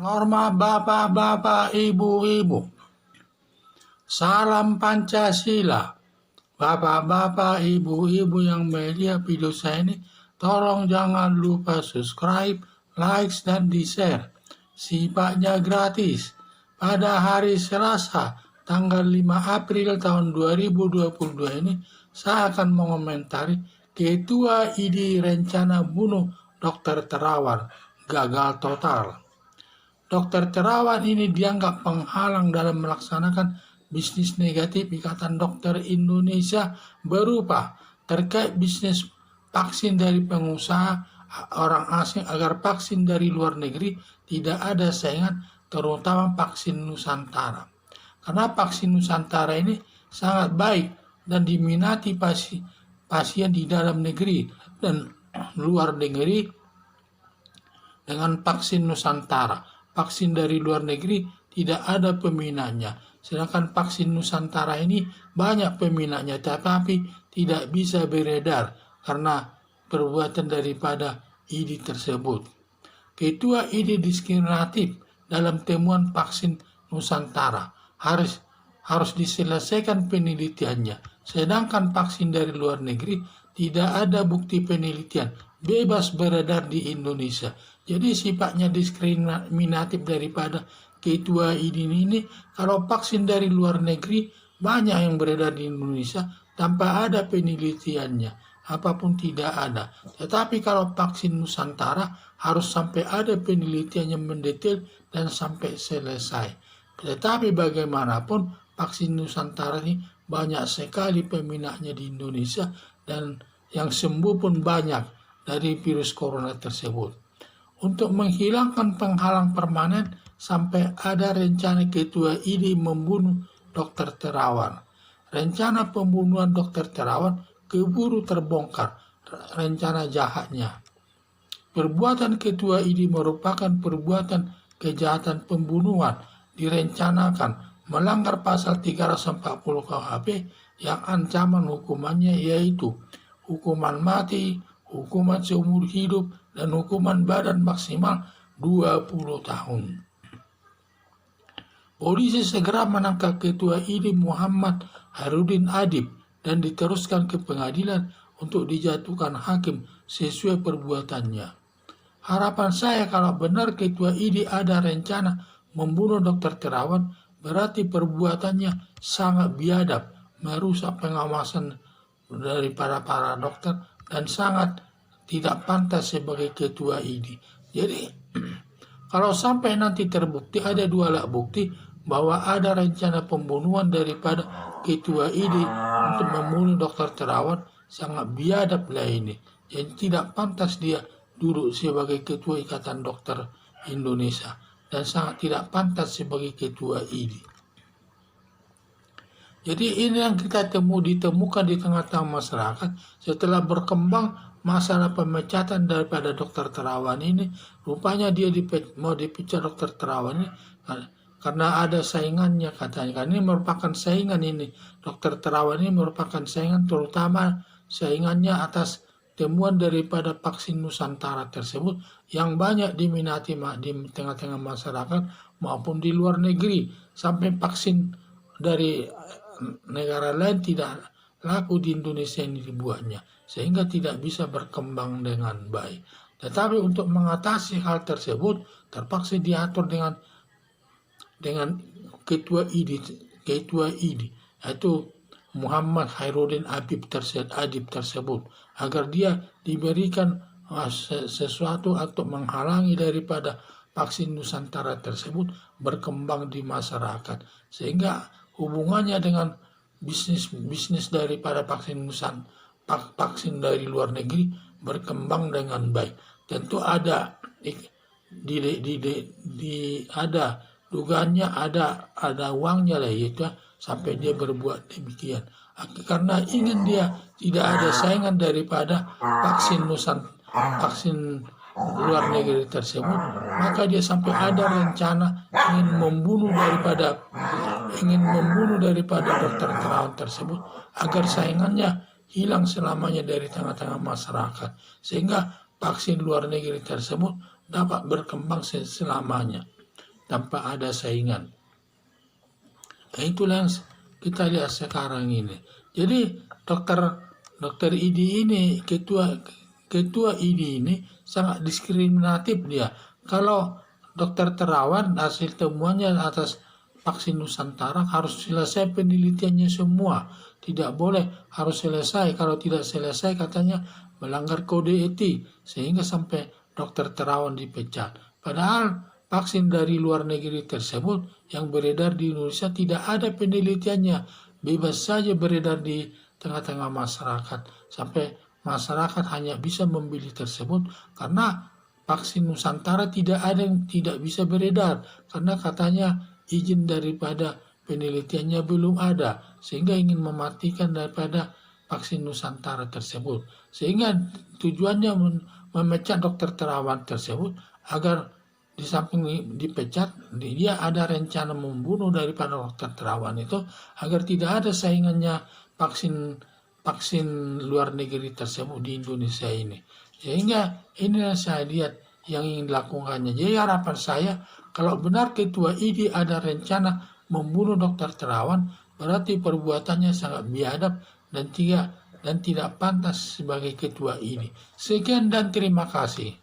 Hormat bapak-bapak, ibu-ibu. Salam Pancasila. Bapak-bapak, ibu-ibu yang melihat video saya ini, tolong jangan lupa subscribe, like, dan di-share. Sifatnya gratis. Pada hari Selasa, tanggal 5 April tahun 2022 ini, saya akan mengomentari Ketua ID rencana bunuh Dr. Terawan gagal total. Dr. Terawan ini dianggap penghalang dalam melaksanakan bisnis negatif Ikatan Dokter Indonesia berupa terkait bisnis vaksin dari pengusaha orang asing agar vaksin dari luar negeri tidak ada saingan, terutama vaksin Nusantara. Karena vaksin Nusantara ini sangat baik dan diminati pasien di dalam negeri dan luar negeri dengan vaksin Nusantara. Vaksin dari luar negeri tidak ada peminatnya. Sedangkan vaksin Nusantara ini banyak peminatnya, tetapi tidak bisa beredar karena perbuatan daripada ID tersebut. Ketua ID diskriminatif dalam temuan vaksin Nusantara harus diselesaikan penelitiannya. Sedangkan vaksin dari luar negeri tidak ada bukti penelitian, bebas beredar di Indonesia. Jadi sifatnya diskriminatif daripada Ketua ID ini, kalau vaksin dari luar negeri banyak yang beredar di Indonesia tanpa ada penelitiannya, apapun tidak ada. Tetapi kalau vaksin Nusantara harus sampai ada penelitiannya mendetail dan sampai selesai. Tetapi bagaimanapun vaksin Nusantara ini banyak sekali peminatnya di Indonesia dan yang sembuh pun banyak dari virus corona tersebut. Untuk menghilangkan penghalang permanen sampai ada rencana Ketua ID membunuh Dr. Terawan. Rencana pembunuhan Dr. Terawan keburu terbongkar rencana jahatnya. Perbuatan Ketua ID merupakan perbuatan kejahatan pembunuhan direncanakan melanggar pasal 340 KUHP yang ancaman hukumannya yaitu hukuman mati, hukuman seumur hidup, dan hukuman badan maksimal 20 tahun. Polisi segera menangkap Ketua ID Muhammad Hairudin Adib dan diteruskan ke pengadilan untuk dijatuhkan hakim sesuai perbuatannya. Harapan saya kalau benar Ketua ID ada rencana membunuh Dr. Terawan, berarti perbuatannya sangat biadab, merusak pengawasan daripada para dokter dan sangat tidak pantas sebagai Ketua ID. Jadi kalau sampai nanti terbukti ada dua alat bukti bahwa ada rencana pembunuhan daripada Ketua ID untuk membunuh Dr. Terawan, sangat biadab lah ini. Jadi tidak pantas dia duduk sebagai Ketua Ikatan Dokter Indonesia dan sangat tidak pantas sebagai Ketua ID. Jadi ini yang kita ditemukan di tengah-tengah masyarakat setelah berkembang masalah pemecatan daripada Dr. Terawan ini. Rupanya dia mau dipecat Dr. Terawan ini karena ada saingannya katanya. Ini merupakan saingan ini. Dr. Terawan ini merupakan saingan, terutama saingannya atas temuan daripada vaksin Nusantara tersebut yang banyak diminati di tengah-tengah masyarakat maupun di luar negeri. Sampai vaksin dari negara lain tidak laku di Indonesia ini dibuatnya, sehingga tidak bisa berkembang dengan baik. Tetapi untuk mengatasi hal tersebut terpaksa diatur dengan Ketua ID yaitu Muhammad Hairudin Adib tersebut agar dia diberikan sesuatu untuk menghalangi daripada vaksin Nusantara tersebut berkembang di masyarakat, sehingga hubungannya dengan bisnis daripada vaksin dari luar negeri berkembang dengan baik. Tentu ada ada dugaannya, ada uangnya lah itu sampai dia berbuat demikian. Karena ingin dia tidak ada saingan daripada vaksin luar negeri tersebut, maka dia sampai ada rencana ingin membunuh daripada Dr. Terawan tersebut agar saingannya hilang selamanya dari tengah-tengah masyarakat, sehingga vaksin luar negeri tersebut dapat berkembang selamanya. tanpa ada saingan. Nah, itulah yang kita lihat sekarang ini. Jadi dokter ID ini, ketua ID ini sangat diskriminatif dia. Kalau Dokter Terawan hasil temuannya atas vaksin Nusantara harus selesai penelitiannya semua. Tidak boleh, harus selesai. Kalau tidak selesai katanya melanggar kode etik. Sehingga sampai Dokter Terawan dipecat. Padahal vaksin dari luar negeri tersebut yang beredar di Indonesia tidak ada penelitiannya. Bebas saja beredar di tengah-tengah masyarakat. Sampai masyarakat hanya bisa membeli tersebut karena vaksin Nusantara tidak ada yang tidak bisa beredar karena katanya izin daripada penelitiannya belum ada sehingga ingin mematikan daripada vaksin Nusantara tersebut sehingga tujuannya memecat Dokter Terawan tersebut agar di samping dipecat dia ada rencana membunuh daripada Dokter Terawan itu agar tidak ada saingannya vaksin luar negeri tersebut di Indonesia ini. Sehingga inilah saya lihat yang ingin dilakukannya. Jadi harapan saya, kalau benar ketua ID ada rencana membunuh Dokter Terawan, berarti perbuatannya sangat biadab dan tidak pantas sebagai ketua ID. Sekian dan terima kasih.